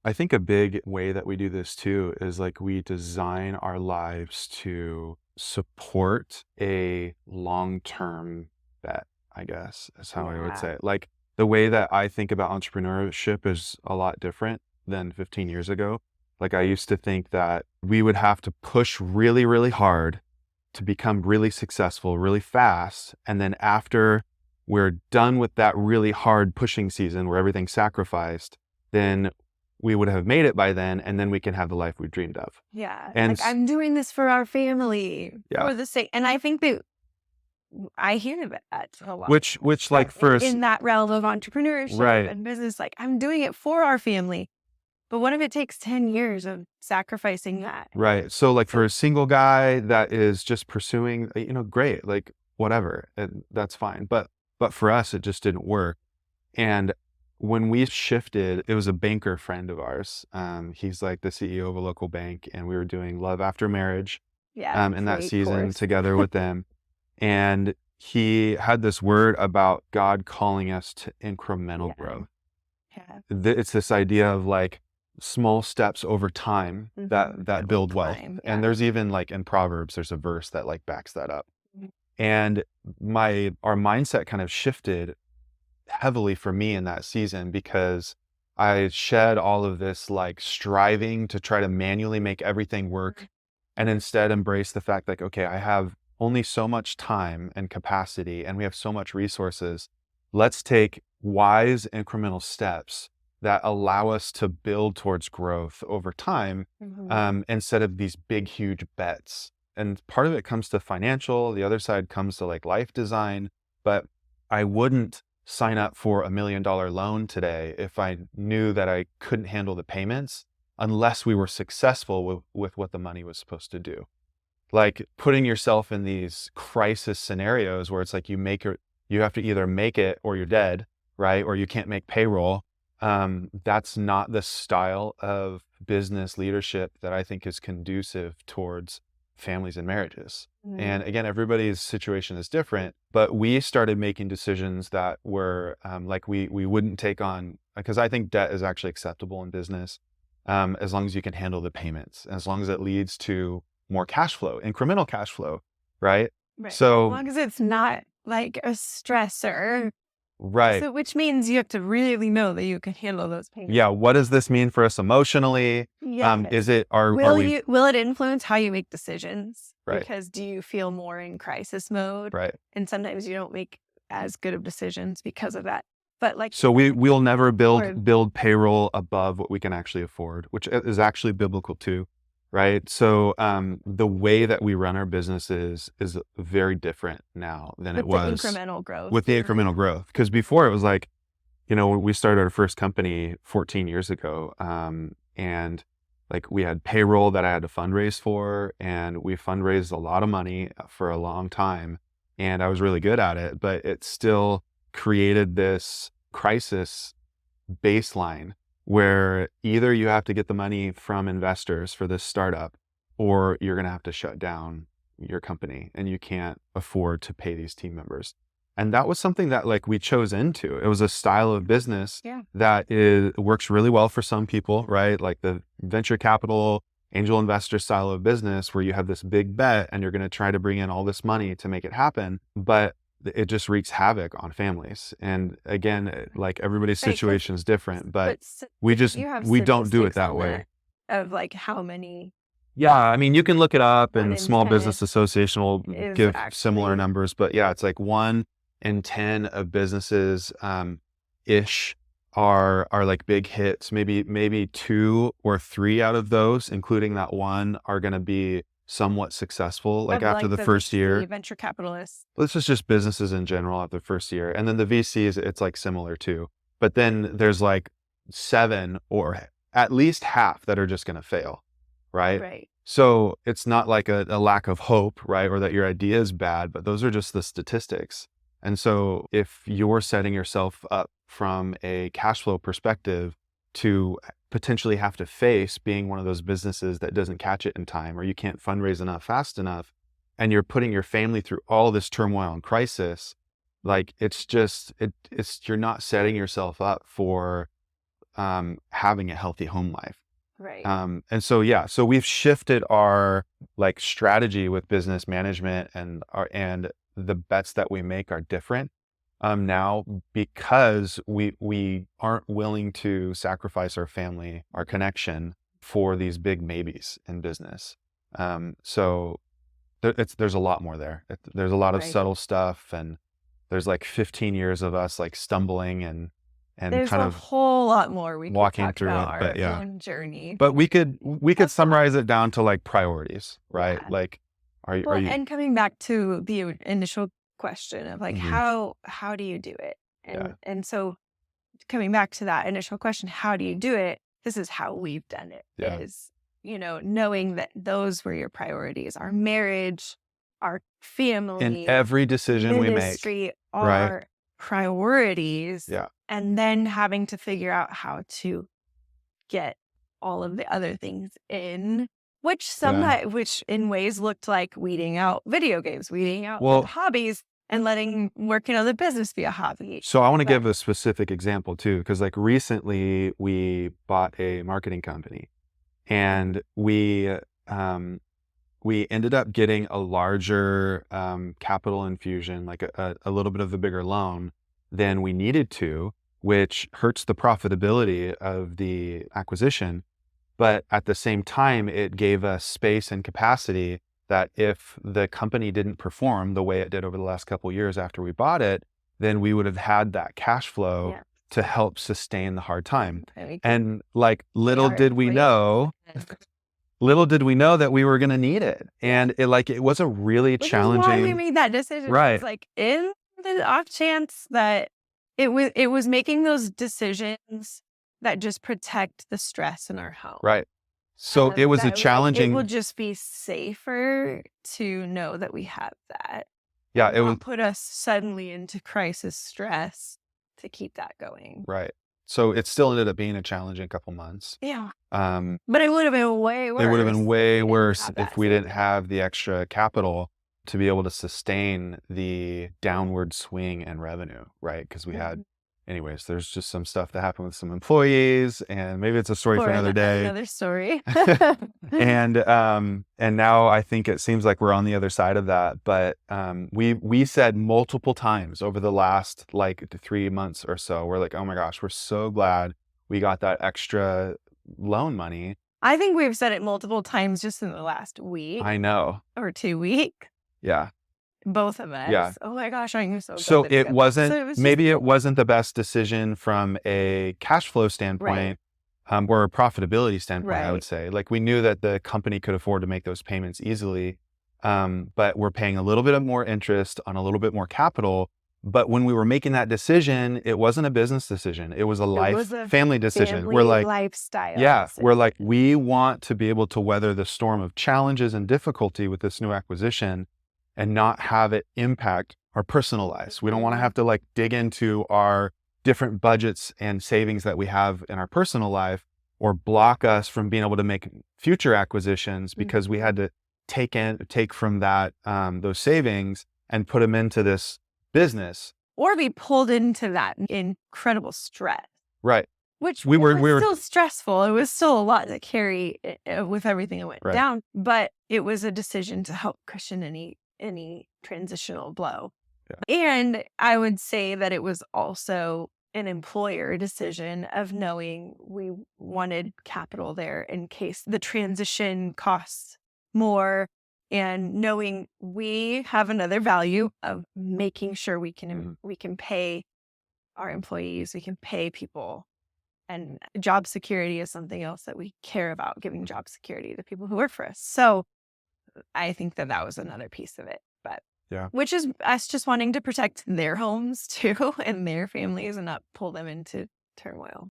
I think a big way that we do this too is like we design our lives to support a long-term bet, I guess is how I would Yeah. say it. Like the way that I think about entrepreneurship is a lot different than 15 years ago. Like I used to think that we would have to push really, really hard to become really successful really fast. And then after we're done with that really hard pushing season where everything's sacrificed, then we would have made it by then, and then we can have the life we dreamed of. Yeah. And Like, I'm doing this for our family, yeah, for the sake. And I think that I hear that a lot. which like first, In that realm of entrepreneurship right, and business, like, I'm doing it for our family. But what if it takes 10 years of sacrificing that? right. So like So, for a single guy that is just pursuing, great, like whatever, and that's fine. But for us, it just didn't work. And when we shifted, it was a banker friend of ours. He's like the CEO of a local bank, and we were doing Love After Marriage yeah, in that great season course. together with them. And he had this word about God calling us to incremental Yeah. growth. Yeah. It's this idea of like small steps over time that Over build wealth. time. And Yeah. there's even like in Proverbs, there's a verse that like backs that up. Mhm. And our mindset kind of shifted heavily for me in that season because I shed all of this like striving to try to manually make everything work and instead embrace the fact like, okay, I have only so much time and capacity and we have so much resources. Let's take wise incremental steps that allow us to build towards growth over time, Mhm. instead of these big, huge bets. And part of it comes to financial, the other side comes to like life design. But I wouldn't sign up for $1 million loan today if I knew that I couldn't handle the payments unless we were successful with what the money was supposed to do. Like putting yourself in these crisis scenarios where it's like you have to either make it or you're dead, right? Or you can't make payroll. That's not the style of business leadership that I think is conducive towards families and marriages. And Mhm. again, everybody's situation is different, but we started making decisions that were like we wouldn't take on because I think debt is actually acceptable in business, as long as you can handle the payments, as long as it leads to more cash flow, incremental cash flow, right? Right. As So, long as it's not like a stressor. right. So, which means you have to really know that you can handle those payments. Yeah. What does this mean for us emotionally? Yes. Is it, are we, Will it influence how you make decisions? right, Because do you feel more in crisis mode? right. And sometimes you don't make as good of decisions because of that. But like, So we'll never or build payroll above what we can actually afford, which is actually biblical too, right? So the way that we run our businesses is very different now than it with the was incremental growth. with the incremental growth. Because before it was like, we started our first company 14 years ago, and like we had payroll that I had to fundraise for, and we fundraised a lot of money for a long time, and I was really good at it, but it still created this crisis baseline where either you have to get the money from investors for this startup, or you're going to have to shut down your company and you can't afford to pay these team members. And that was something that like we chose into. It was a style of business Yeah. that works really well for some people, right? Like the venture capital angel investor style of business where you have this big bet and you're going to try to bring in all this money to make it happen. But it just wreaks havoc on families. And again, like everybody's Right. situation is different, but But you have we don't do it statistics that on way. that of like how many, Yeah, I mean, you can look it up one and in Small 10 Business Association will is give similar actually, numbers, but yeah, it's like 1 in 10 of businesses, ish are like big hits. Maybe 2 or 3 out of those, including that one, are going to be somewhat successful. Like of after like the first the year, venture capitalists. this is just businesses in general after the first year. And then the VCs, it's like similar too. But then there's like 7 or at least half that are just going to fail, right? Right. So it's not like a lack of hope, right? Or that your idea is bad, but those are just the statistics. And so if you're setting yourself up from a cash flow perspective to potentially have to face being one of those businesses that doesn't catch it in time, or you can't fundraise enough fast enough, and you're putting your family through all this turmoil and crisis, like it's just, it's, you're not setting yourself up for having a healthy home life. Right. And so, yeah, so we've shifted our like strategy with business management, and the bets that we make are different now, because we aren't willing to sacrifice our family, our connection, for these big maybes in business. So there's a lot more there. There's a lot of Right. subtle stuff, and there's like 15 years of us like stumbling and There's kind a of whole lot more we could walking talk through about it. But our yeah, own journey. but we could That's fine. summarize it down to like priorities, right? Yeah. Like, are Well, you? and coming back to the initial question of like Mhm. how do you do it? Yeah, And so coming back to that initial question, how do you do it? This is how we've done it yeah. is, knowing that those were your priorities, our marriage, our In family, every decision we make, ministry, right? our priorities, Yeah. and then having to figure out how to get all of the other things in, Yeah. which in ways looked like weeding out video games, weeding out the Well, hobbies, and letting working on the business be a hobby. so I want to But give a specific example too, because like recently we bought a marketing company, and we ended up getting a larger capital infusion, like a little bit of a bigger loan than we needed to, which hurts the profitability of the acquisition. But at the same time, it gave us space and capacity that if the company didn't perform the way it did over the last couple of years after we bought it, then we would have had that cash flow yeah, to help sustain the hard time. and we could And like pay our employees. little did we know that we were going to need it. Yeah. And it was a really Which is why we challenging, made that decision. right, It's like in the off chance that it was making those decisions that just protect the stress in our home. right. So it was a That was like it will challenging, just be safer to know that we have that yeah, and it was, not put us suddenly into crisis stress to keep that going. right. So it still ended up being a challenging couple months. Yeah. Um, But it would have been way It would have been worse if way we didn't worse have if that we didn't savings. have the extra capital to be able to sustain the downward swing in revenue, right? Because we had, Mhm. anyways, there's just some stuff that happened with some employees, and maybe it's a story for For another day. another story. And now I think it seems like we're on the other side of that. But we said multiple times over the last like 3 months or so, we're like, oh my gosh, we're so glad we got that extra loan money. I think we've said it multiple times just in the last week I know. or 2 weeks. Yeah. Both of Yeah. us. Oh my gosh, I'm so glad So that it got done. So it was just maybe it wasn't the best decision from a cash flow right, standpoint, or a profitability standpoint, I would right. say. Like we knew that the company could afford to make those payments easily, but we're paying a little bit of more interest on a little bit more capital. But when we were making that decision, it wasn't a business decision. It was a It was life a family decision. We're family like, lifestyle yeah, we're like, decision. we want to be able to weather the storm of challenges and difficulty with this new acquisition and not have it impact our personal lives. We don't want to Mhm. have to like dig into our different budgets and savings that we have in our personal life, or block us from being able to make future acquisitions because we Mhm. had to take from that those savings and put them into this business. Or be pulled into that incredible stress, Right. which We it were was we were still stressful. It was still a lot to carry with everything that went right. down, but it was a decision to help cushion any transitional blow. Yeah. And I would say that it was also an employer decision of knowing we wanted capital there in case the transition costs more, and knowing we have another value of making sure Mhm. we can pay our employees, we can pay people, and job security is something else that we care about, giving job security to people who work for us. So I think that that was another piece of it, but Yeah. which is us just wanting to protect their homes too and their families and not pull them into turmoil.